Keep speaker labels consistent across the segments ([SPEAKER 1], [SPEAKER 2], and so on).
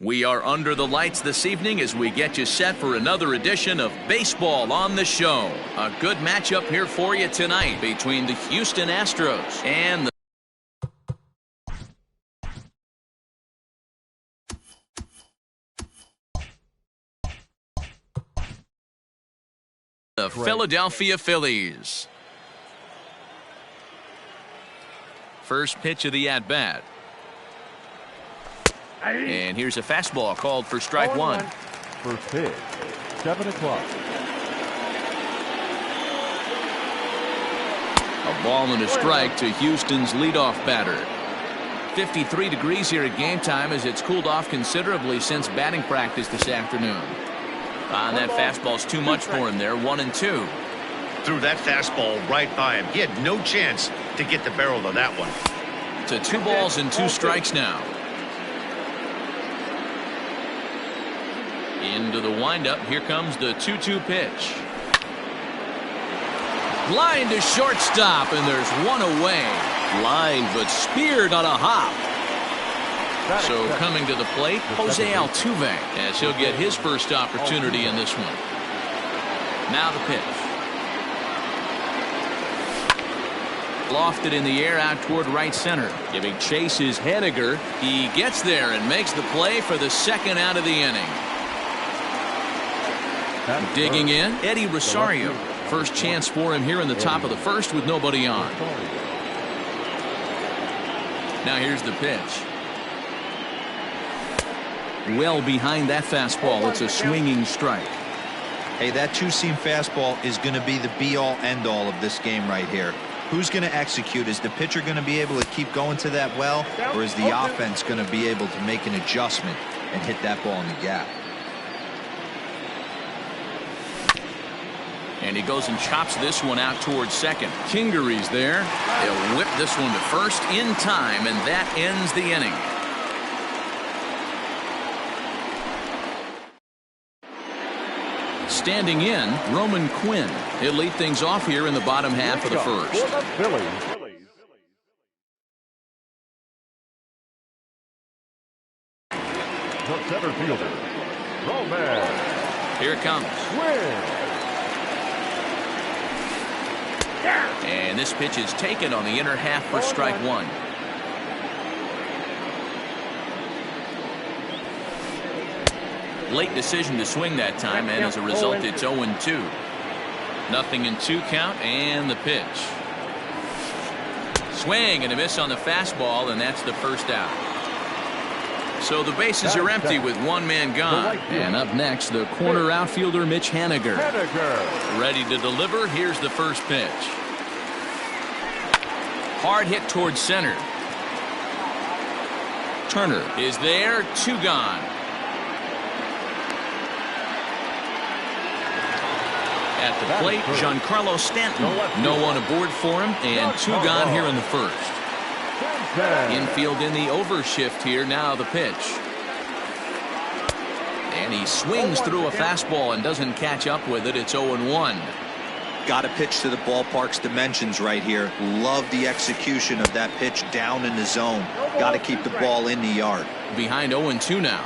[SPEAKER 1] We are under the lights this evening as we get you set for another edition of Baseball on the Show. A good matchup here for you tonight between the Houston Astros and the Philadelphia Phillies. First pitch of the at-bat. And here's a fastball called for strike one.
[SPEAKER 2] First pitch, 7 o'clock.
[SPEAKER 1] A ball and a strike to Houston's leadoff batter. 53 degrees here at game time as it's cooled off considerably since batting practice this afternoon. That fastball's too much for him there, 1-2.
[SPEAKER 3] Threw that fastball right by him. He had no chance to get the barrel of that one.
[SPEAKER 1] To 2 balls and 2 strikes now. Into the windup, here comes the 2-2 pitch. Line to shortstop, and there's one away. Line, but speared on a hop. So coming to the plate, Jose Altuve, as he'll get his first opportunity in this one. Now the pitch. Lofted in the air out toward right center. Giving chase is Henniger. He gets there and makes the play for the second out of the inning. Digging in, Eddie Rosario. First chance for him here in the top of the first with nobody on. Now here's the pitch. Well behind that fastball. It's a swinging strike.
[SPEAKER 4] Hey, that two-seam fastball is going to be the be-all, end-all of this game right here. Who's going to execute? Is the pitcher going to be able to keep going to that well, or is the offense going to be able to make an adjustment and hit that ball in the gap?
[SPEAKER 1] And he goes and chops this one out towards second. Kingery's there. They'll whip this one to first in time, and that ends the inning. Standing in, Roman Quinn. He'll lead things off here in the bottom half of the first.
[SPEAKER 2] The center fielder, Roman.
[SPEAKER 1] Here it comes. And this pitch is taken on the inner half for strike one. Late decision to swing that time, and as a result, it's 0-2. Nothing in 2 count, and the pitch. Swing and a miss on the fastball, and that's the first out. So the bases are empty with 1 man gone. And up next, the corner outfielder, Mitch Henniger. Ready to deliver. Here's the first pitch. Hard hit towards center. Turner is there. 2 gone. At the plate, Giancarlo Stanton. No one aboard for him, and 2 gone here in the first. Infield in the overshift here. Now the pitch. And he swings through a fastball and doesn't catch up with it. It's 0-1.
[SPEAKER 4] Got to pitch to the ballpark's dimensions right here. Love the execution of that pitch down in the zone. Got to keep the ball in the yard.
[SPEAKER 1] Behind 0-2 now.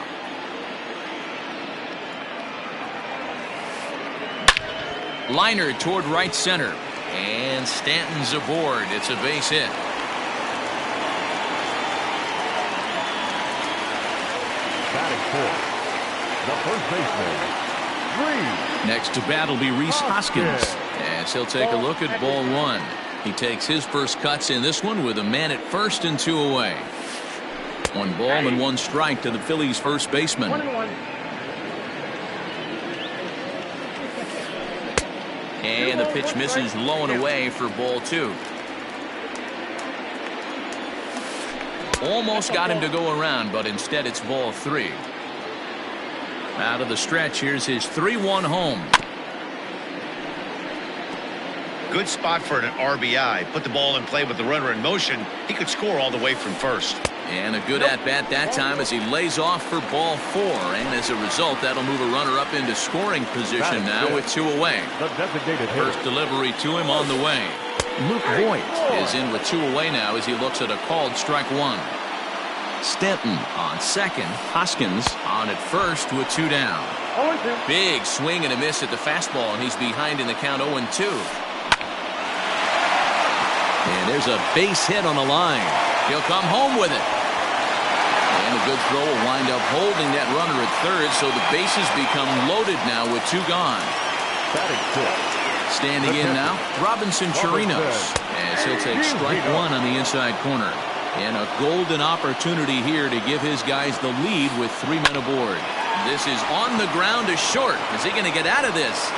[SPEAKER 1] Liner toward right center. And Stanton's aboard. It's a base hit.
[SPEAKER 2] Batting fourth, the first baseman, Reese.
[SPEAKER 1] Next to bat will be Rhys Hoskins, as he'll take a look at ball 1. He takes his first cuts in this one with a man at first and 2 away. 1 ball and 1 strike to the Phillies' first baseman. And the pitch misses low and away for ball 2. Almost got him to go around, but instead it's ball 3. Out of the stretch, here's his 3-1 home.
[SPEAKER 3] Good spot for an RBI. Put the ball in play with the runner in motion. He could score all the way from first.
[SPEAKER 1] And a good at-bat that time as he lays off for ball 4. And as a result, that'll move a runner up into scoring position now with 2 away. First delivery to him on the way. Luke Voigt is in with 2 away now as he looks at a called strike 1. Stanton on second. Hoskins on at first with 2 down. Big swing and a miss at the fastball, and he's behind in the count 0-2. And there's a base hit on the line. He'll come home with it. And a good throw will wind up holding that runner at third, so the bases become loaded now with 2 gone. Standing in now, Robinson Chirinos, as he'll take strike 1 on the inside corner. And a golden opportunity here to give his guys the lead with 3 men aboard. This is on the ground to short. Is he going to get out of this?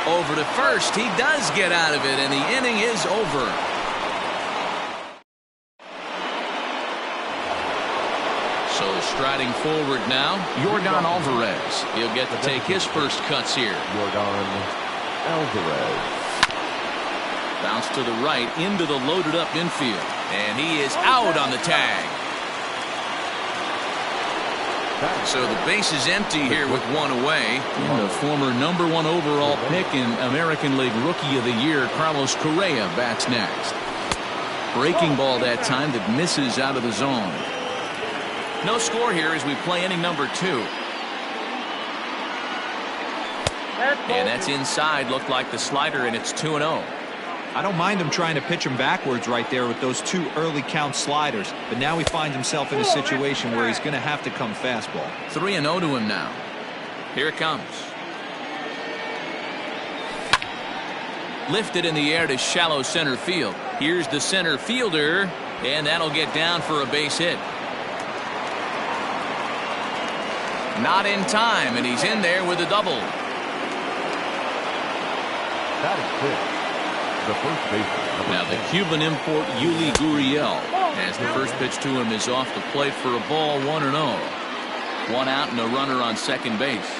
[SPEAKER 1] Over to first. He does get out of it, and the inning is over. So striding forward now, Yordan Alvarez. He'll get to take his first cuts here.
[SPEAKER 2] Yordan Alvarez.
[SPEAKER 1] Bounce to the right into the loaded up infield. And he is out on the tag. So the base is empty here with 1 away. And the former #1 overall pick in American League Rookie of the Year, Carlos Correa, bats next. Breaking ball that time that misses out of the zone. No score here as we play inning number 2. And that's inside. Looked like the slider, and it's 2-0.
[SPEAKER 4] I don't mind him trying to pitch him backwards right there with those 2 early count sliders, but now he finds himself in a situation where he's going to have to come fastball.
[SPEAKER 1] 3-0 to him now. Here it comes. Lifted in the air to shallow center field. Here's the center fielder, and that'll get down for a base hit. Not in time, and he's in there with a double.
[SPEAKER 2] The first baseman.
[SPEAKER 1] Now the Cuban import Yuli Gurriel, as the first pitch to him is off the plate for a ball, 1-0. 1 out and a runner on second base.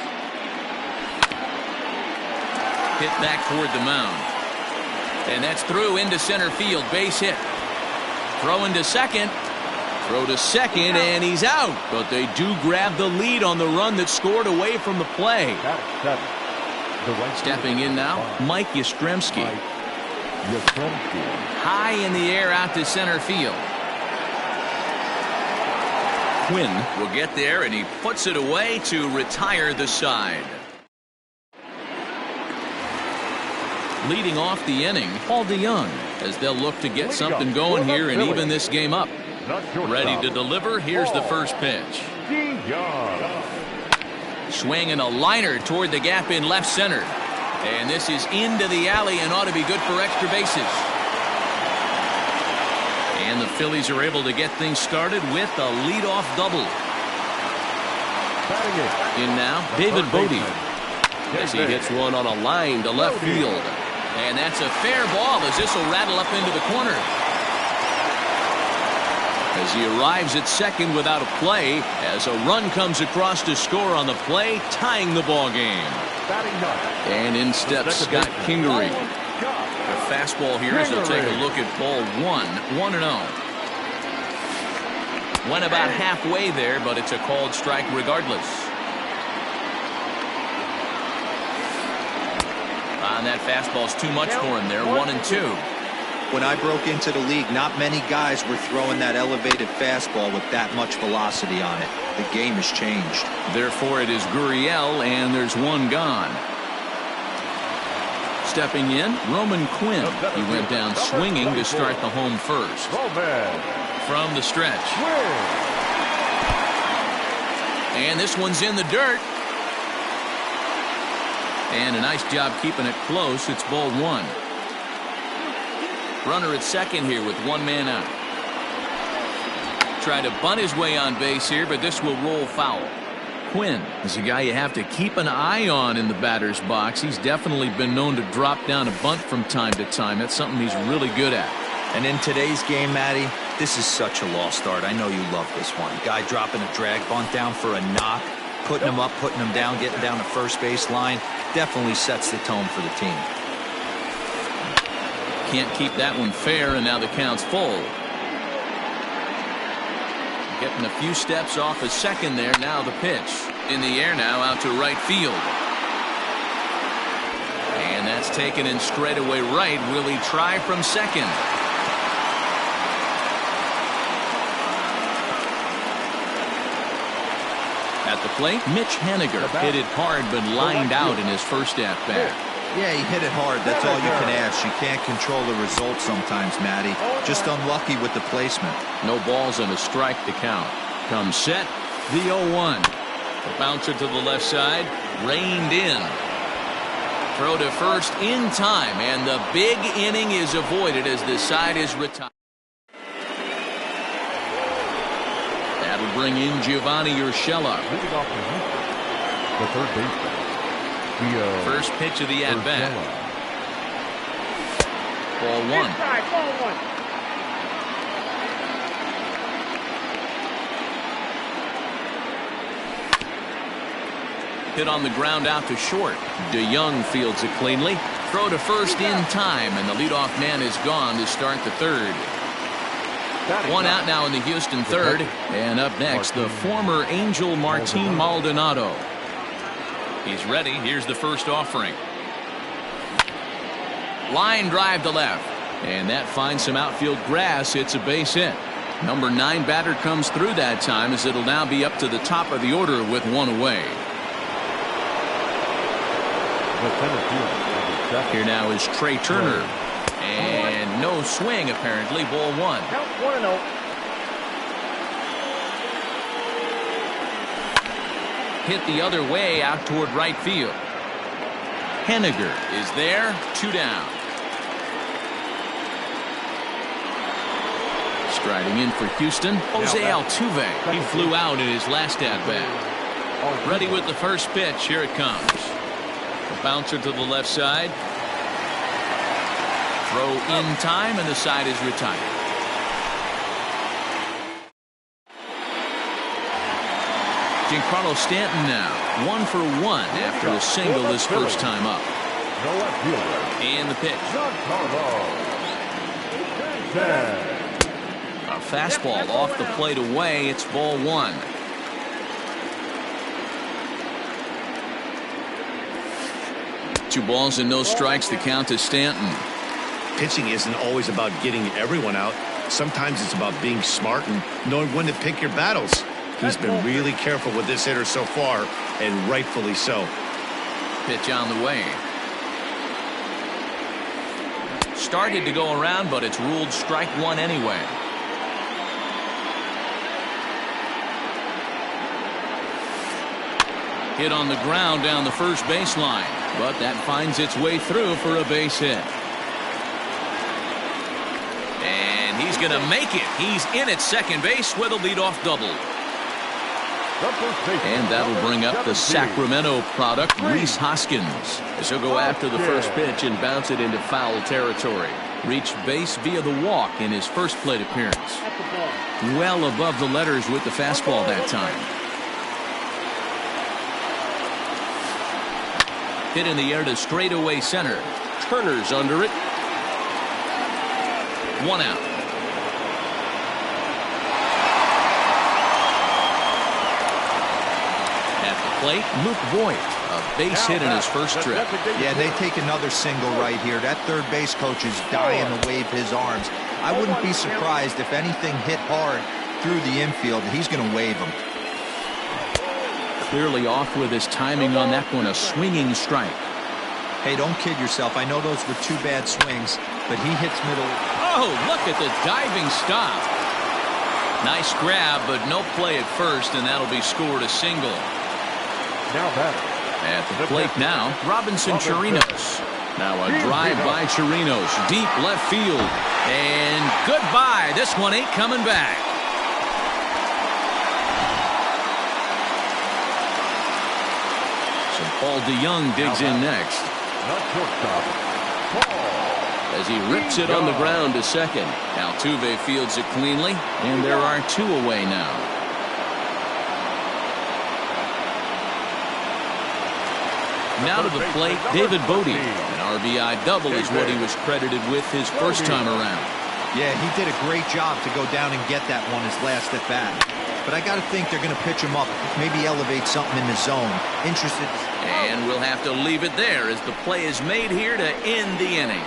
[SPEAKER 1] Hit back toward the mound. And that's through into center field, base hit. Throw into second. Throw to second, and he's out. But they do grab the lead on the run that scored away from the play. Stepping in now, Mike Yastrzemski. High in the air out to center field. Quinn will get there, and he puts it away to retire the side. Leading off the inning, Paul DeYoung, as they'll look to get something going here and even this game up. Ready to deliver. Here's the first pitch. Swinging a liner toward the gap in left center. And this is into the alley and ought to be good for extra bases. And the Phillies are able to get things started with a leadoff double. In now, David Bodie, as he hits one on a line to left field. And that's a fair ball as this will rattle up into the corner. As he arrives at second without a play, as a run comes across to score on the play, tying the ball game. And in steps Scott Kingery. The fastball here as they'll take a look at ball 1, 1-0. Went about halfway there, but it's a called strike regardless. And that fastball's too much for him there, 1-2.
[SPEAKER 4] When I broke into the league, not many guys were throwing that elevated fastball with that much velocity on it. The game has changed.
[SPEAKER 1] Therefore, it is Gurriel, and there's 1 gone. Stepping in, Roman Quinn. He went down swinging to start the home first. From the stretch. And this one's in the dirt. And a nice job keeping it close. It's ball 1. Runner at second here with 1 man out. Trying to bunt his way on base here, but this will roll foul. Quinn is a guy you have to keep an eye on in the batter's box. He's definitely been known to drop down a bunt from time to time. That's something he's really good at.
[SPEAKER 4] And in today's game, Matty, this is such a lost art. I know you love this one. Guy dropping a drag bunt down for a knock, putting him up, putting him down, getting down the first base line. Definitely sets the tone for the team.
[SPEAKER 1] Can't keep that one fair, and now the count's full. Getting a few steps off a second there. Now the pitch. In the air now out to right field. And that's taken in straightaway right. Will he try from second? At the plate, Mitch Haniger hit it hard but lined out in his first at-bat.
[SPEAKER 4] Yeah, he hit it hard. That's all you can ask. You can't control the result sometimes, Matty. Just unlucky with the placement.
[SPEAKER 1] No balls and a strike to count. Comes set, the 0-1. The bouncer to the left side, reined in. Throw to first in time, and the big inning is avoided as the side is retired. That'll bring in Giovanni Urshela.
[SPEAKER 2] Leading off the third baseman.
[SPEAKER 1] First pitch of the at-bat. Ball 1. Hit on the ground out to short. DeYoung fields it cleanly. Throw to first in time, and the leadoff man is gone to start the third. One out now in the Houston third. And up next, the former Angel Martin Maldonado. He's ready. Here's the first offering. Line drive to left. And that finds some outfield grass. It's a base hit. Number 9 batter comes through that time, as it'll now be up to the top of the order with one away. Here now is Trey Turner. And no swing, apparently. Ball 1.
[SPEAKER 5] Count 1-0.
[SPEAKER 1] Hit the other way out toward right field. Haniger is there. 2 down. Striding in for Houston, Jose Altuve. He flew out in his last at-bat. Ready with the first pitch. Here it comes. The bouncer to the left side. Throw in time, and the side is retired. Giancarlo Stanton now 1 for 1 after a single his first time up. And the pitch. A fastball off the plate away. It's ball 1. Two balls and no strikes. The count to Stanton.
[SPEAKER 3] Pitching isn't always about getting everyone out. Sometimes it's about being smart and knowing when to pick your battles. He's been really careful with this hitter so far, and rightfully so.
[SPEAKER 1] Pitch on the way. Started to go around, but it's ruled strike 1 anyway. Hit on the ground down the first baseline, but that finds its way through for a base hit. And he's going to make it. He's in at second base with a leadoff double. And that'll bring up the Sacramento product, Rhys Hoskins, as he'll go after the first pitch and bounce it into foul territory. Reached base via the walk in his first plate appearance. Well above the letters with the fastball that time. Hit in the air to straightaway center. Turner's under it. 1 out. Plate, Luke Voigt, a base hit in his first trip.
[SPEAKER 4] Yeah, they take another single right here. That third base coach is dying to wave his arms. I wouldn't be surprised if anything hit hard through the infield. He's going to wave them.
[SPEAKER 1] Clearly off with his timing on that one, a swinging strike.
[SPEAKER 4] Hey, don't kid yourself. I know those were 2 bad swings, but he hits middle.
[SPEAKER 1] Oh, look at the diving stop. Nice grab, but no play at first, and that'll be scored a single.
[SPEAKER 2] Now batter.
[SPEAKER 1] At the plate now, Robinson Chirinos. Now a drive by Chirinos, deep left field. And goodbye. This one ain't coming back. So Paul DeYoung digs in next. As he rips it on the ground to second. Altuve fields it cleanly, and there are 2 away now. Now to the plate, David Bodie. An RBI double is what he was credited with his first time around.
[SPEAKER 4] Yeah, he did a great job to go down and get that one his last at bat. But I got to think they're going to pitch him up, maybe elevate something in the zone. Interested.
[SPEAKER 1] And we'll have to leave it there as the play is made here to end the inning.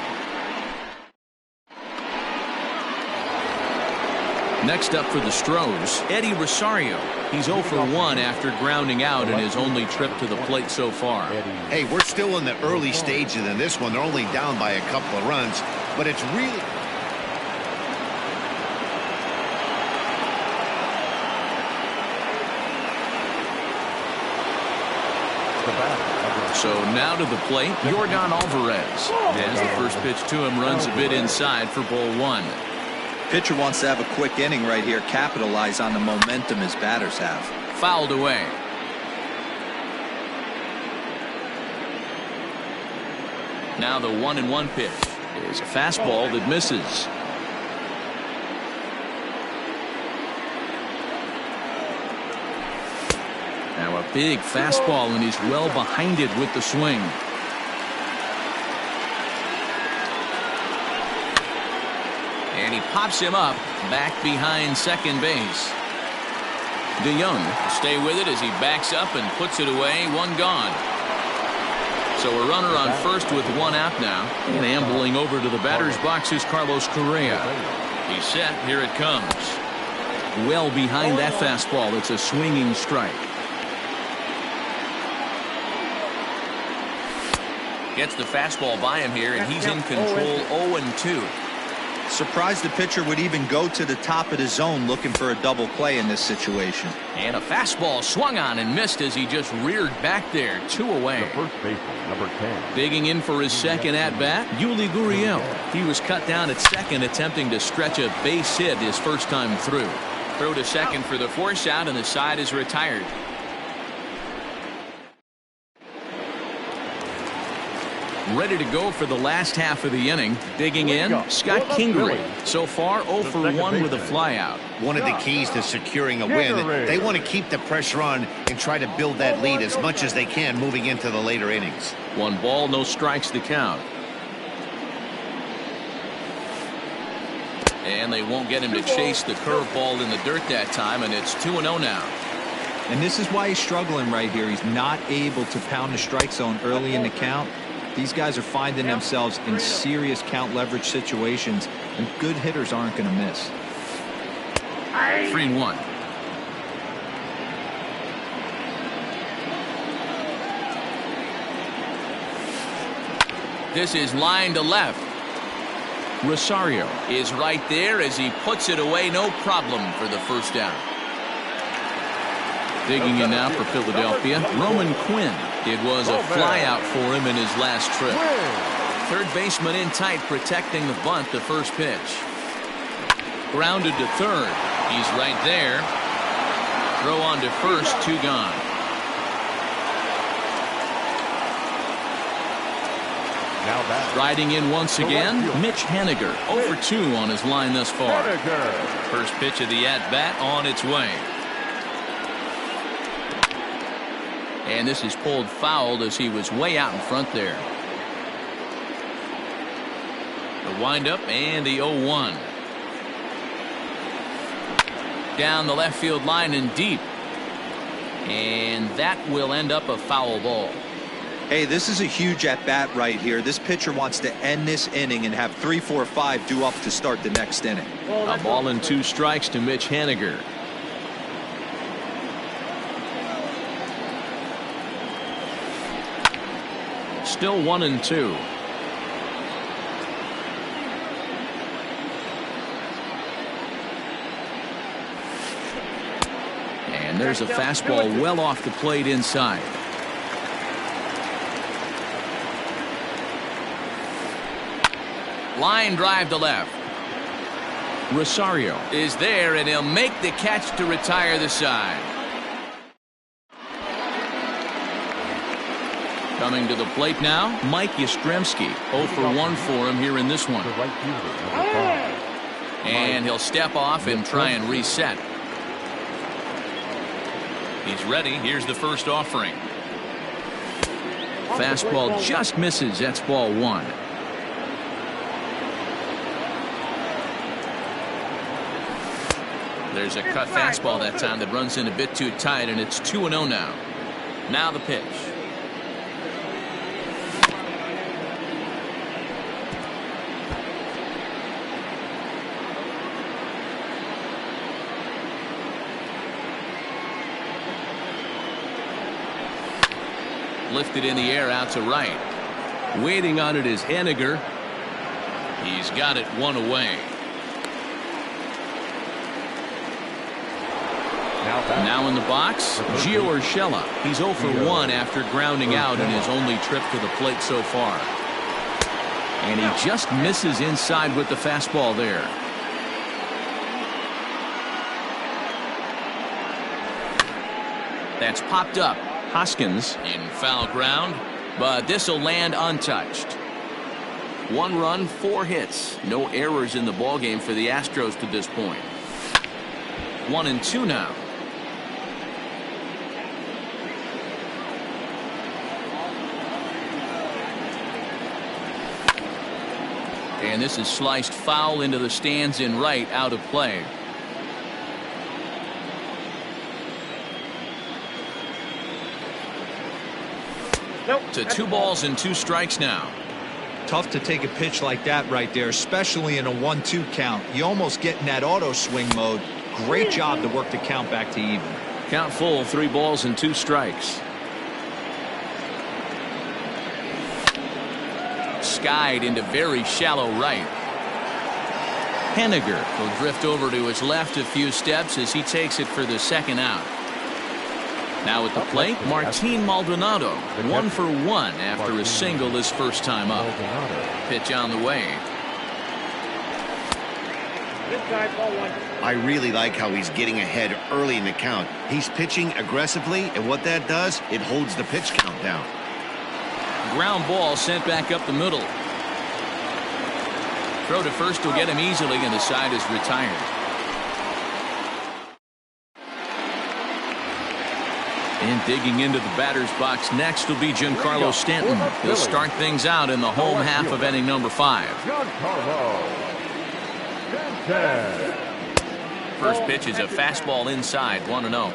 [SPEAKER 1] Next up for the Stros, Eddie Rosario. He's 0 for 1 after grounding out in his only trip to the plate so far.
[SPEAKER 3] Hey, we're still in the early stages in this one. They're only down by a couple of runs, but it's really...
[SPEAKER 1] So now to the plate, Yordan Alvarez. As the first pitch to him runs a bit inside for ball 1.
[SPEAKER 4] Pitcher wants to have a quick inning right here, capitalize on the momentum his batters have.
[SPEAKER 1] Fouled away. Now the 1-1 pitch is a fastball that misses. Now a big fastball, and he's well behind it with the swing. And he pops him up back behind second base. DeYoung will stay with it as he backs up and puts it away. One gone. So a runner on first with 1 out now. And ambling over to the batter's box is Carlos Correa. He's set. Here it comes. Well behind that fastball. It's a swinging strike. Gets the fastball by him here, and he's in control. 0-2.
[SPEAKER 4] Surprised the pitcher would even go to the top of the zone looking for a double play in this situation.
[SPEAKER 1] And a fastball swung on and missed as he just reared back there. 2 away.
[SPEAKER 2] The first baseman, number 10.
[SPEAKER 1] Digging in for his second at-bat, Yuli Gurriel. He was cut down at second, attempting to stretch a base hit his first time through. Throw to second for the force out, and the side is retired. Ready to go for the last half of the inning. Digging in, Scott Kingery. So far, 0 for 1 with a flyout.
[SPEAKER 3] One of the keys to securing a win, they want to keep the pressure on and try to build that lead as much as they can moving into the later innings.
[SPEAKER 1] 1 ball, no strikes to count. And they won't get him to chase the curveball in the dirt that time, and it's 2-0 now.
[SPEAKER 4] And this is why he's struggling right here. He's not able to pound the strike zone early in the count. These guys are finding themselves in serious count leverage situations, and good hitters aren't going to miss.
[SPEAKER 1] 3-1. This is line to left. Rosario is right there as he puts it away. No problem for the first down. Digging in now for Philadelphia, Roman Quinn. It was a flyout for him in his last trip. Third baseman in tight, protecting the bunt, the first pitch. Grounded to third. He's right there. Throw on to first, 2 gone.
[SPEAKER 2] Now back.
[SPEAKER 1] Riding in once again, Mitch Haniger. 0 for 2 on his line thus far. First pitch of the at-bat on its way. And this is pulled fouled as he was way out in front there. The windup and the 0-1. Down the left field line and deep. And that will end up a foul ball.
[SPEAKER 4] Hey, this is a huge at-bat right here. This pitcher wants to end this inning and have 3, 4, 5 due up to start the next inning.
[SPEAKER 1] A ball and 2 strikes to Mitch Haniger. Still 1-2. And there's a fastball well off the plate inside. Line drive to left. Rosario is there, and he'll make the catch to retire the side. Coming to the plate now, Mike Yastrzemski. 0 for 1 for him here in this one.
[SPEAKER 2] The right fielder, number 5.
[SPEAKER 1] And he'll step off and try and reset. He's ready. Here's the first offering. Fastball just misses. That's ball 1. There's a cut fastball that time that runs in a bit too tight, and it's 2-0 now. Now the pitch. Lifted in the air out to right. Waiting on it is Henniger. He's got it one away. Now in the box, Gio Urshela. He's 0 for 1 after grounding out in his only trip to the plate so far. And he just misses inside with the fastball there. That's popped up. Hoskins in foul ground, but this will land untouched. 1 run, 4 hits. No errors in the ballgame for the Astros to this point. 1-2 now. And this is sliced foul into the stands in right, out of play. To 2 balls and 2 strikes now.
[SPEAKER 4] Tough to take a pitch like that right there, especially in a 1-2 count. You almost get in that auto swing mode. Great job to work the count back to even.
[SPEAKER 1] Count full, 3 balls and 2 strikes. Skied into very shallow right. Henniger will drift over to his left a few steps as he takes it for the 2nd out. Now at the plate, Martin Maldonado, 1 for 1 after a single his first time up. Pitch on the way.
[SPEAKER 3] I really like how he's getting ahead early in the count. He's pitching aggressively, and what that does, it holds the pitch count down.
[SPEAKER 1] Ground ball sent back up the middle. Throw to first will get him easily, and the side is retired. And digging into the batter's box next will be Giancarlo Stanton. He'll start things out in the home half of inning number 5. First pitch is a fastball inside, 1-0.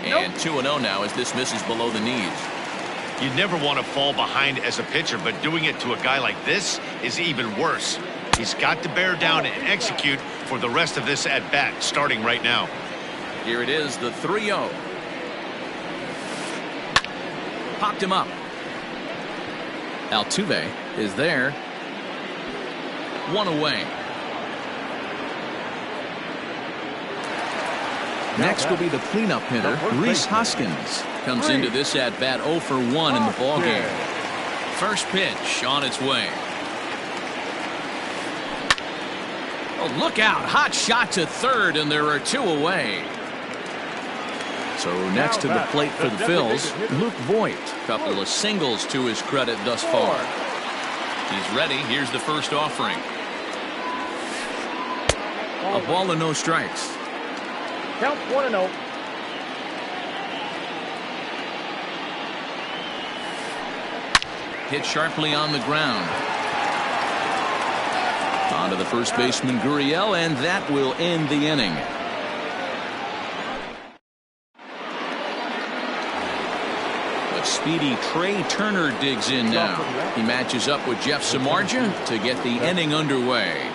[SPEAKER 1] And 2-0 now as this misses below the knees.
[SPEAKER 3] You never want to fall behind as a pitcher, but doing it to a guy like this is even worse. He's got to bear down and execute for the rest of this at-bat, starting right now.
[SPEAKER 1] Here it is, the 3-0. Popped him up. Altuve is there. 1 away. Next will be the cleanup hitter, Rhys Hoskins. Comes into this at-bat 0 for 1 in the ballgame. First pitch on its way. Oh, look out. Hot shot to third, and there are 2 away. So next to the plate for the Phils, Luke Voit. Couple of singles to his credit thus far. He's ready. Here's the first offering. A ball and no strikes.
[SPEAKER 5] Count 1-0.
[SPEAKER 1] Hit sharply on the ground. On to the first baseman, Gurriel, and that will end the inning. But speedy Trey Turner digs in now. He matches up with Jeff Samardzija to get the inning underway.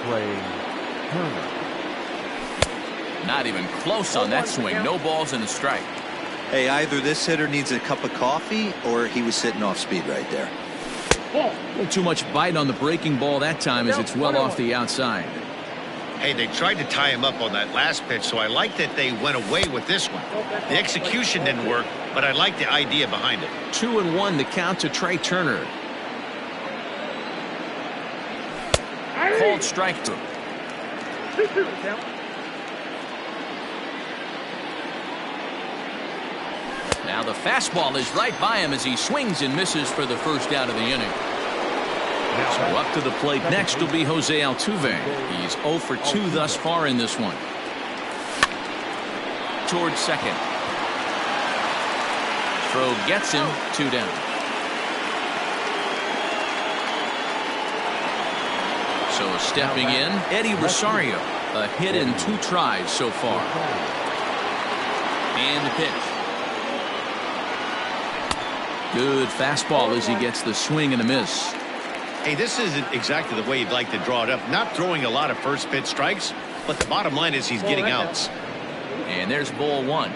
[SPEAKER 1] Not even close on that swing. No balls and a strike.
[SPEAKER 4] Hey, either this hitter needs a cup of coffee or he was sitting off speed right there.
[SPEAKER 1] A little too much bite on the breaking ball that time as it's well off the outside.
[SPEAKER 3] Hey, they tried to tie him up on that last pitch, so I like that they went away with this one. The execution didn't work, but I like the idea behind it.
[SPEAKER 1] 2-1 the count to Trey Turner. Called strike to him.
[SPEAKER 5] 2-2 count.
[SPEAKER 1] Now the fastball is right by him as he swings and misses for the first out of the inning. So up to the plate next will be Jose Altuve. He's 0 for 2 thus far in this one. Towards second. Throw gets him, 2 down. So stepping in, Eddie Rosario. A hit in 2 tries so far. And the pitch. Good fastball as he gets the swing and a miss.
[SPEAKER 3] Hey, this isn't exactly the way you'd like to draw it up. Not throwing a lot of first pitch strikes, but the bottom line is he's getting outs.
[SPEAKER 1] And there's ball one.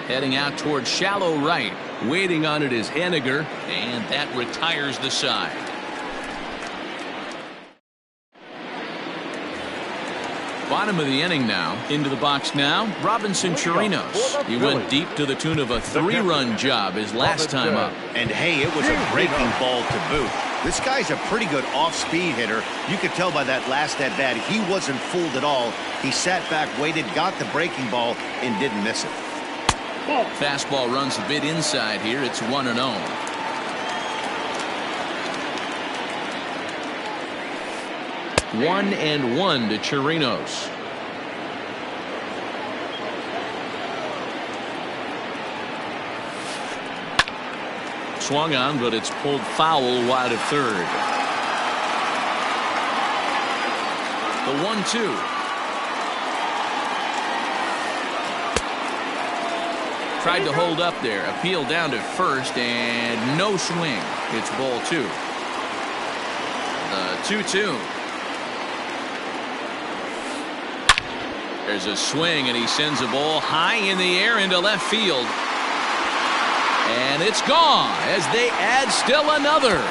[SPEAKER 1] Heading out towards shallow right. Waiting on it is Henniger, and that retires the side. Bottom of the inning now. Into the box now, Robinson Chirinos. He went deep to the tune of a 3-run job his last time up.
[SPEAKER 3] And hey, it was a breaking ball to boot. This guy's a pretty good off-speed hitter. You could tell by that last at-bat he wasn't fooled at all. He sat back, waited, got the breaking ball, and didn't miss it.
[SPEAKER 1] Fastball runs a bit inside here. It's 1-0. One and one to Chirinos. Swung on, but it's pulled foul wide of third. The 1-2. Tried to hold up there. Appeal down to first, and no swing. It's ball two. The 2-2. There's a swing, and he sends a ball high in the air into left field. And it's gone as they add still another.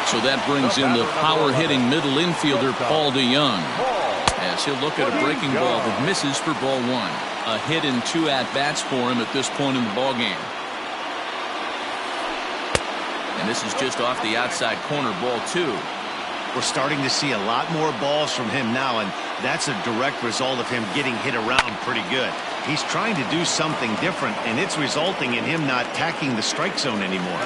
[SPEAKER 1] So that brings in the power-hitting middle infielder Paul DeYoung, as he'll look at a breaking ball that misses for ball one. A hit and 2 at-bats for him at this point in the ballgame. And this is just off the outside corner, ball two.
[SPEAKER 3] We're starting to see a lot more balls from him now, and that's a direct result of him getting hit around pretty good. He's trying to do something different, and it's resulting in him not attacking the strike zone anymore.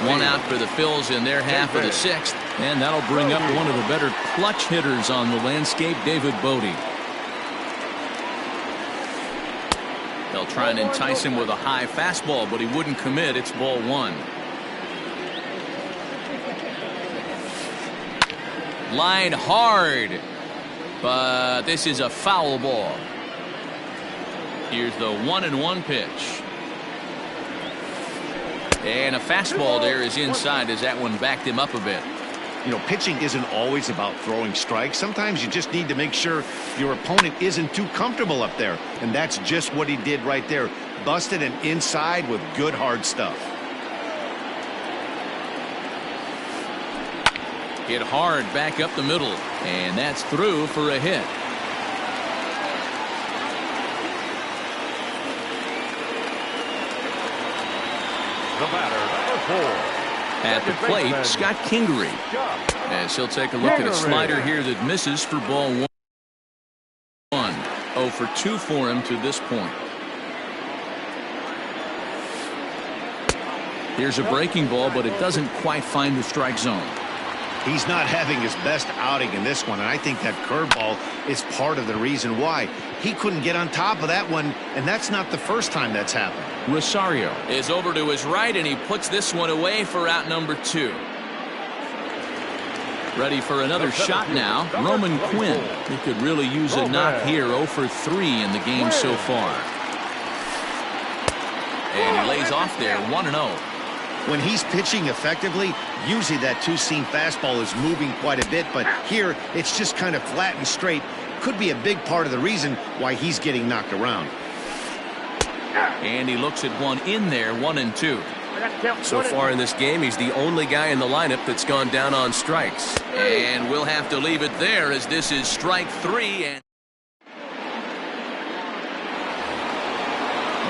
[SPEAKER 1] One out for the Phils in their half of the sixth, and that'll bring up one of the better clutch hitters on the landscape, David Bodie. They'll try and entice him with a high fastball, but he wouldn't commit. It's ball one. Line hard, but this is a foul ball. Here's the 1-1 pitch. And a fastball there is inside as that one backed him up a bit.
[SPEAKER 3] You know, pitching isn't always about throwing strikes. Sometimes you just need to make sure your opponent isn't too comfortable up there. And that's just what he did right there. Busted an inside with good hard stuff.
[SPEAKER 1] Hit hard back up the middle, and that's through for a hit.
[SPEAKER 2] The batter, number 4.
[SPEAKER 1] At the plate, Scott Kingery, as he'll take a look at a slider here that misses for ball one. 0 for 2 for him to this point. Here's a breaking ball, but it doesn't quite find the strike zone.
[SPEAKER 3] He's not having his best outing in this one, and I think that curveball is part of the reason why. He couldn't get on top of that one, and that's not the first time that's happened.
[SPEAKER 1] Rosario is over to his right, and he puts this one away for out number 2. Ready for another shot now, Roman Quinn. He could really use a knock here. 0 for 3 in the game so far. And he lays off there, 1-0.
[SPEAKER 3] When he's pitching effectively, usually that two-seam fastball is moving quite a bit, but here it's just kind of flat and straight. Could be a big part of the reason why he's getting knocked around.
[SPEAKER 1] And he looks at one in there, 1-2. So far in this game, he's the only guy in the lineup that's gone down on strikes. And we'll have to leave it there as this is strike 3. And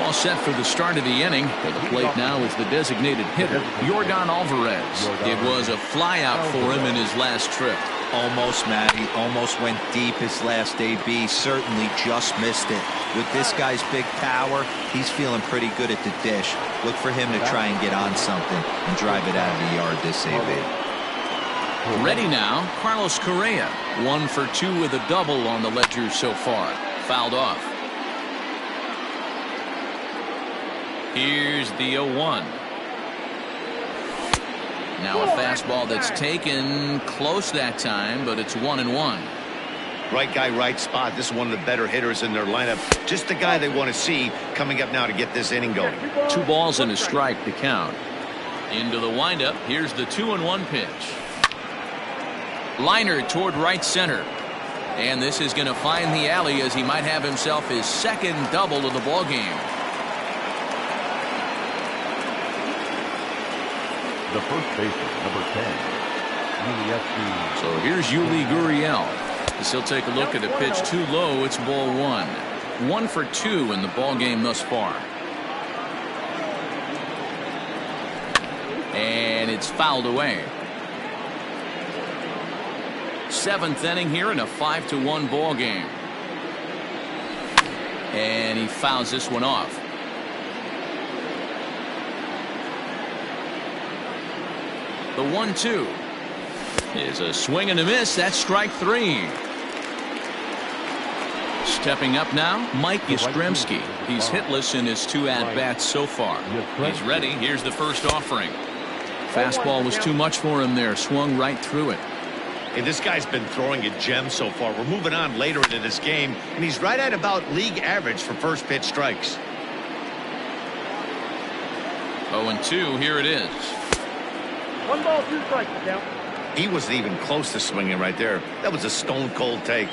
[SPEAKER 1] all set for the start of the inning. For the plate now is the designated hitter, Yordan Alvarez. It was a flyout for him in his last trip.
[SPEAKER 4] Almost, Matty. Almost went deep his last AB. Certainly just missed it. With this guy's big power, he's feeling pretty good at the dish. Look for him to try and get on something and drive it out of the yard this AB.
[SPEAKER 1] Ready now, Carlos Correa. 1 for 2 with a double on the ledger so far. Fouled off. Here's the 0-1. Now a fastball that's taken close that time, but it's 1-1.
[SPEAKER 3] Right guy, right spot. This is one of the better hitters in their lineup. Just the guy they want to see coming up now to get this inning going.
[SPEAKER 1] 2 balls and a strike to count. Into the windup. Here's the 2-1 pitch. Liner toward right center. And this is going to find the alley as he might have himself his second double of the ball game.
[SPEAKER 2] The first baseman, number 10.
[SPEAKER 1] So here's Yuli Gurriel. As he'll take a look at a pitch too low. It's ball 1. 1 for 2 in the ball game thus far. And it's fouled away. 7th inning here in a 5-1 ball game. And he fouls this one off. The 1-2 is a swing and a miss. That's strike 3. Stepping up now, Mike Yastrzemski. He's hitless in his 2 at-bats so far. He's ready. Here's the first offering. Fastball was too much for him there. Swung right through it.
[SPEAKER 3] Hey, this guy's been throwing a gem so far. We're moving on later into this game, and he's right at about league average for first pitch strikes.
[SPEAKER 1] 0-2, here it is.
[SPEAKER 5] 1 ball, 2 strikes, count.
[SPEAKER 3] He wasn't even close to swinging right there. That was a stone cold take.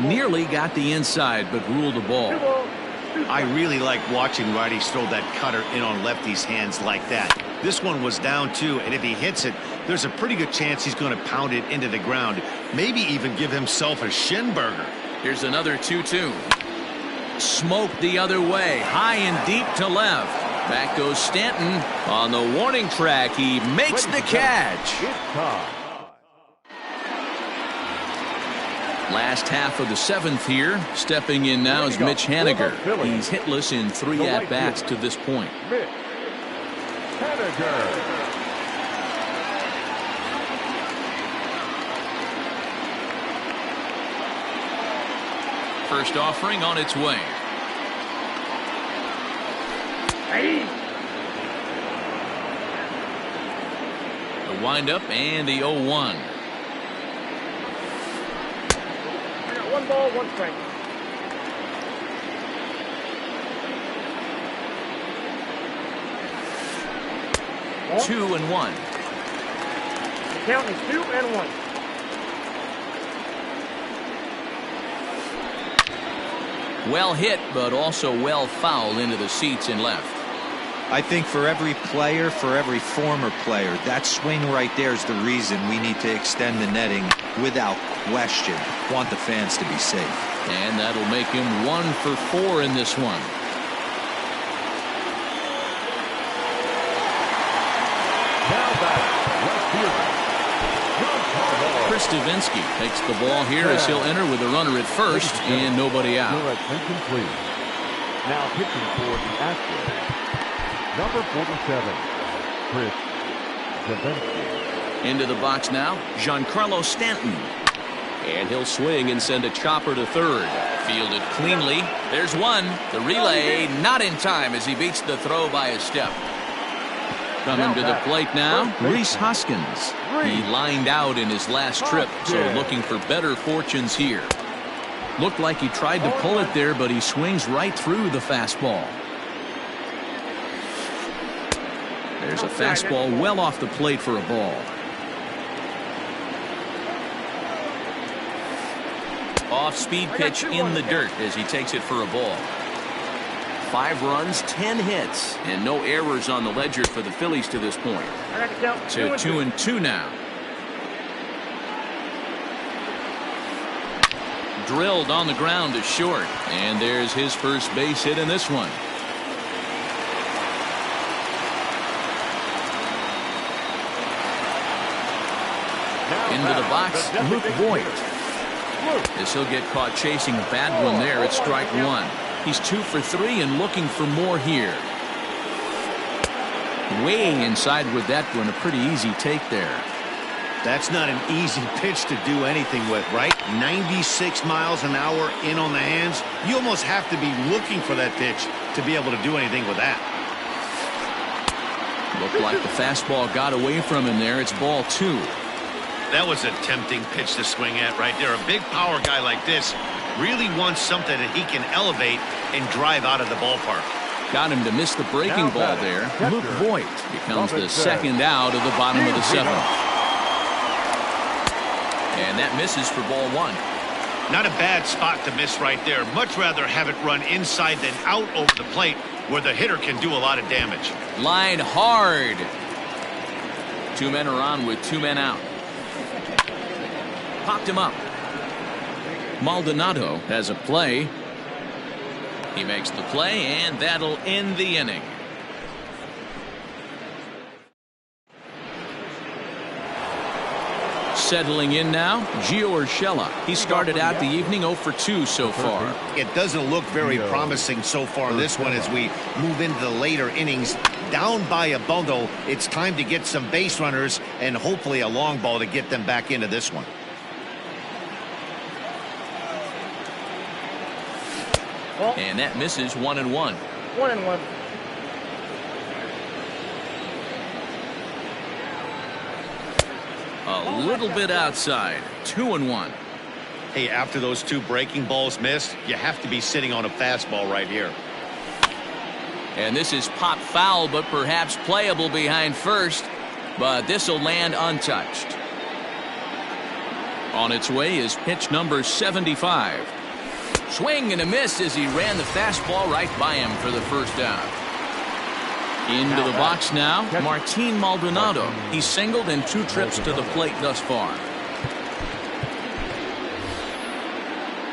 [SPEAKER 1] Nearly got the inside, but ruled a ball.
[SPEAKER 5] 2 balls, 2 strikes.
[SPEAKER 3] I really like watching righties throw that cutter in on lefties' hands like that. This one was down 2, and if he hits it, there's a pretty good chance he's going to pound it into the ground. Maybe even give himself a shin burger.
[SPEAKER 1] Here's another 2-2. Smoked the other way, high and deep to left. Back goes Stanton on the warning track. He makes the catch. Last half of the 7th here. Stepping in now is Mitch Haniger. He's hitless in 3 at-bats to this point.
[SPEAKER 2] Mitch Haniger.
[SPEAKER 1] First offering on its way. The windup and the 0-1.
[SPEAKER 5] I got 1 ball, 1 strike. Ball.
[SPEAKER 1] 2-1.
[SPEAKER 5] The count is 2-1.
[SPEAKER 1] Well hit, but also well fouled into the seats and left.
[SPEAKER 4] I think for every player, for every former player, that swing right there is the reason we need to extend the netting without question. Want the fans to be safe.
[SPEAKER 1] And that'll make him 1 for 4 in this one.
[SPEAKER 2] Now back, left fielder.
[SPEAKER 1] Chris Davinsky takes the ball here as he'll enter with a runner at first and nobody out.
[SPEAKER 2] Your attention, please. Now pitching for the Astros, number 47, Chris Davinsky.
[SPEAKER 1] Into the box now, Giancarlo Stanton. And he'll swing and send a chopper to third. Fielded cleanly. There's one. The relay not in time as he beats the throw by a step. Coming to the plate now, Rhys Hoskins. He lined out in his last trip, so looking for better fortunes here. Looked like he tried to pull it there, but he swings right through the fastball. There's a fastball well off the plate for a ball. Off-speed pitch in the dirt as he takes it for a ball. 5 runs, 10 hits, and no errors on the ledger for the Phillies to this point. To 2-2 now. Drilled on the ground to short, and there's his first base hit in this one. Into the box, Luke Voigt. As he'll get caught chasing a bad one there at strike 1. He's 2 for 3 and looking for more here. Way inside with that one. A pretty easy take there.
[SPEAKER 3] That's not an easy pitch to do anything with, right? 96 miles an hour in on the hands. You almost have to be looking for that pitch to be able to do anything with that.
[SPEAKER 1] Looked like the fastball got away from him there. It's ball 2.
[SPEAKER 3] That was a tempting pitch to swing at right there. A big power guy like this really wants something that he can elevate and drive out of the ballpark.
[SPEAKER 1] Got him to miss the breaking ball there. Luke Voigt becomes the second out of the bottom of the seventh. And that misses for ball one.
[SPEAKER 3] Not a bad spot to miss right there. Much rather have it run inside than out over the plate where the hitter can do a lot of damage.
[SPEAKER 1] Line hard. Two men are on with two men out. Popped him up. Maldonado has a play. He makes the play, and that'll end the inning. Settling in now, Gio Urshela. He started out the evening 0 for 2 so far.
[SPEAKER 3] It doesn't look very promising so far this one as we move into the later innings. Down by a bundle, it's time to get some base runners and hopefully a long ball to get them back into this one.
[SPEAKER 1] And that misses 1-1.
[SPEAKER 5] 1-1.
[SPEAKER 1] A little bit outside. 2-1.
[SPEAKER 3] Hey, after those two breaking balls missed, you have to be sitting on a fastball right here.
[SPEAKER 1] And this is pop foul, but perhaps playable behind first. But this will land untouched. On its way is pitch number 75. Swing and a miss as he ran the fastball right by him for the first out. Into the box now, Martin Maldonado. He's singled in 2 trips to the plate thus far.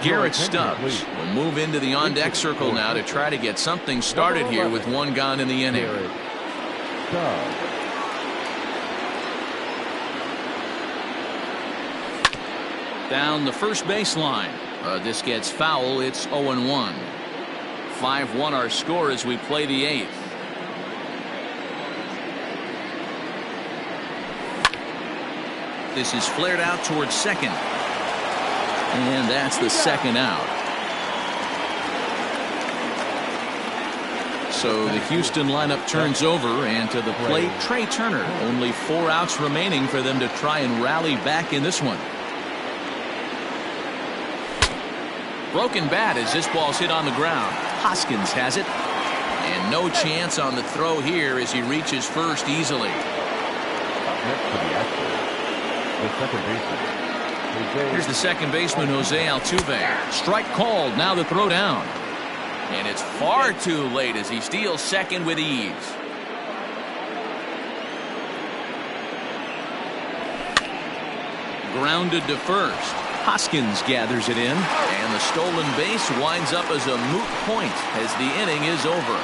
[SPEAKER 1] Garrett Stubbs will move into the on-deck circle now to try to get something started here with one gone in the inning. Down the first baseline. This gets foul. It's 0-1. 5-1 our score as we play the 8th. This is flared out towards second. And that's the second out. So the Houston lineup turns over, and to the plate, Trey Turner. Only 4 outs remaining for them to try and rally back in this one. Broken bat as this ball's hit on the ground. Hoskins has it. And no chance on the throw here as he reaches first easily. Here's the second baseman, Jose Altuve. Strike called. Now the throw down. And it's far too late as he steals second with ease. Grounded to first. Hoskins gathers it in, and the stolen base winds up as a moot point as the inning is over.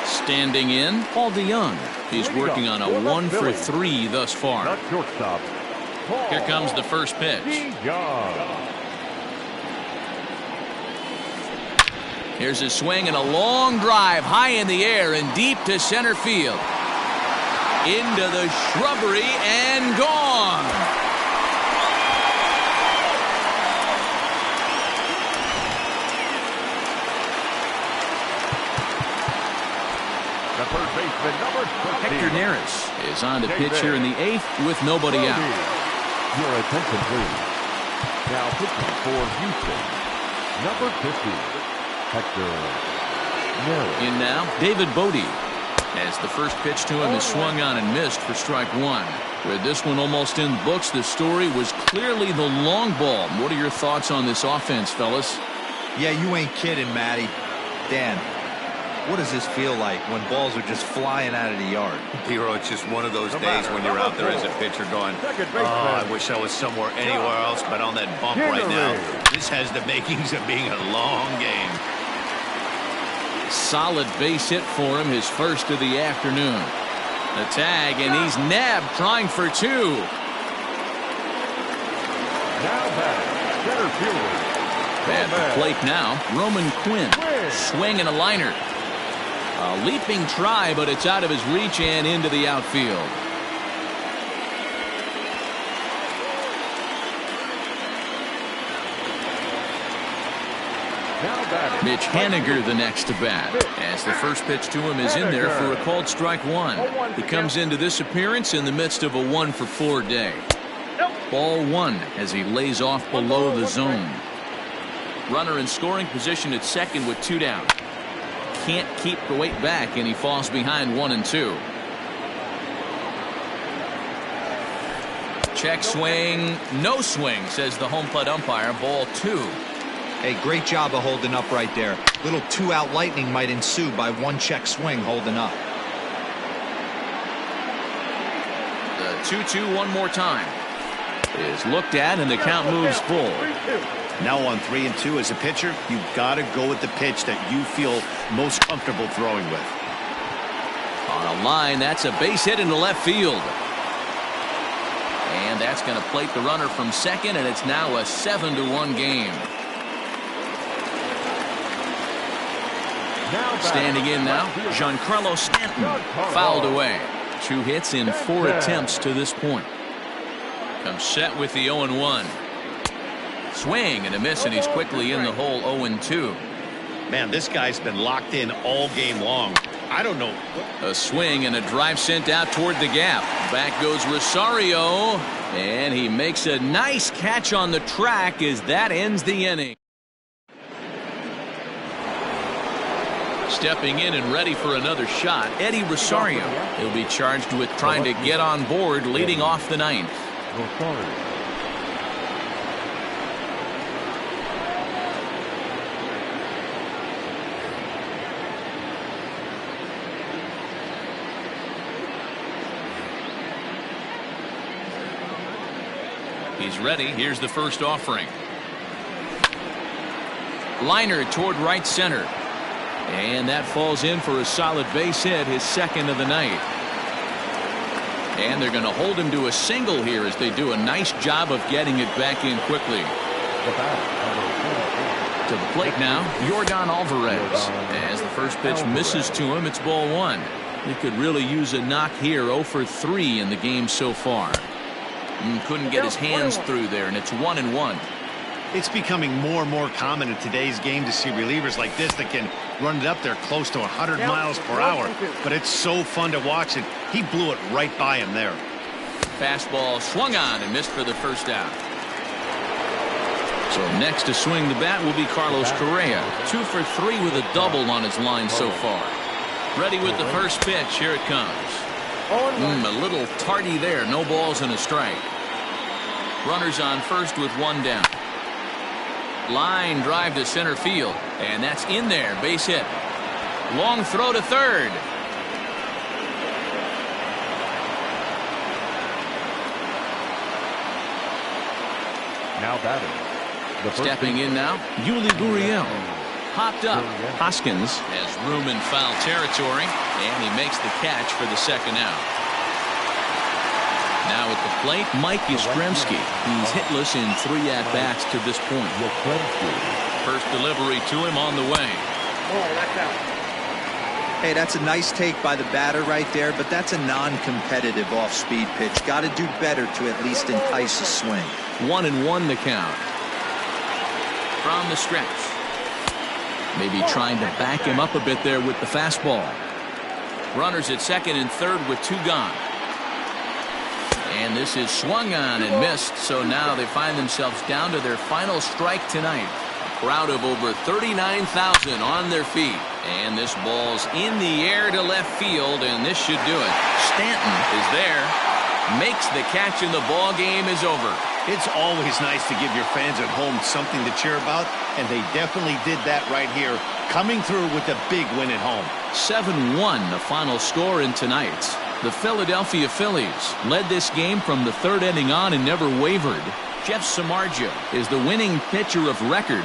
[SPEAKER 1] Standing in, Paul DeYoung. He's working on a 1 for 3 thus far. Here comes the first pitch. Here's a swing and a long drive high in the air and deep to center field. Into the shrubbery and gone.
[SPEAKER 2] The first baseman, number 20.
[SPEAKER 1] Hector Neris is on to pitch here in the 8th with nobody out.
[SPEAKER 2] Your attention, please. Now pitching for Houston, number 50. Hector Neris.
[SPEAKER 1] In now, David Bodie, as the first pitch to him is swung on and missed for strike 1. With this one almost in the books, the story was clearly the long ball. What are your thoughts on this offense, fellas?
[SPEAKER 4] Yeah, you ain't kidding, Matty. Dan, what does this feel like when balls are just flying out of the yard?
[SPEAKER 3] Hero, it's just one of those days when you're out there as a pitcher going, oh, I wish I was somewhere anywhere else but on that bump right now. This has the makings of being a long game.
[SPEAKER 1] Solid base hit for him, his first of the afternoon. The tag, and he's nabbed trying for 2.
[SPEAKER 2] Now back, center fielder.
[SPEAKER 1] At the plate now, Roman Quinn. Swing and a liner. A leaping try, but it's out of his reach and into the outfield.
[SPEAKER 2] Now batting.
[SPEAKER 1] Mitch Haniger the next to bat, as the first pitch to him is in there for a called strike one. He comes into this appearance in the midst of a 1-for-4 day. Ball one as he lays off below the zone. Runner in scoring position at second with 2 down. Can't keep the weight back, and he falls behind 1 and 2. Check swing, no swing, says the home plate umpire. Ball 2.
[SPEAKER 4] Hey, great job of holding up right there. Little 2-out lightning might ensue by 1 check swing holding up.
[SPEAKER 1] The 2-2 one more time is looked at, and the count moves full.
[SPEAKER 3] Now on 3 and 2 as a pitcher, you've got to go with the pitch that you feel most comfortable throwing with.
[SPEAKER 1] On a line, that's a base hit into left field. And that's going to plate the runner from second, and it's now a 7-1 game. Standing in now, Giancarlo Stanton, fouled away. 2 hits in 4 attempts to this point. Comes set with the 0-1. Swing and a miss, and he's quickly in the hole. 0-2.
[SPEAKER 3] Man, this guy's been locked in all game long. I don't know.
[SPEAKER 1] A swing and a drive sent out toward the gap. Back goes Rosario, and he makes a nice catch on the track as that ends the inning. Stepping in and ready for another shot, Eddie Rosario. He'll be charged with trying to get on board leading off the 9th. He's ready. Here's the first offering. Liner toward right center. And that falls in for a solid base hit, his second of the night. And they're going to hold him to a single here as they do a nice job of getting it back in quickly. To the plate now, Yordan Alvarez. As the first pitch misses to him, it's ball 1. He could really use a knock here. 0 for 3 in the game so far. Couldn't get his hands through there, and it's 1-1.
[SPEAKER 3] It's becoming more and more common in today's game to see relievers like this that can run it up there close to 100 miles per hour. But it's so fun to watch it. He blew it right by him there.
[SPEAKER 1] Fastball swung on and missed for the first out. So next to swing the bat will be Carlos Correa. 2 for 3 with a double on his line so far. Ready with the first pitch. Here it comes. A little tardy there. No balls and a strike. Runners on first with 1 down. Line drive to center field, and that's in there. Base hit. Long throw to third.
[SPEAKER 2] Now batting.
[SPEAKER 1] Stepping in now, Yuli Gurriel. Popped up. Hoskins has room in foul territory, and he makes the catch for the second out. Now at the plate, Mike Yastrzemski. He's hitless in 3 at-bats to this point. First delivery to him on the way.
[SPEAKER 4] Hey, that's a nice take by the batter right there, but that's a non-competitive off-speed pitch. Got to do better to at least entice a swing.
[SPEAKER 1] 1-1 the count. From the stretch. Maybe trying to back him up a bit there with the fastball. Runners at second and third with 2 gone. And this is swung on and missed, so now they find themselves down to their final strike tonight. A crowd of over 39,000 on their feet. And this ball's in the air to left field, and this should do it. Stanton is there, makes the catch, and the ball game is over.
[SPEAKER 3] It's always nice to give your fans at home something to cheer about, and they definitely did that right here, coming through with a big win at home.
[SPEAKER 1] 7-1 the final score in tonight's. The Philadelphia Phillies led this game from the 3rd inning on and never wavered. Jeff Samardzija is the winning pitcher of record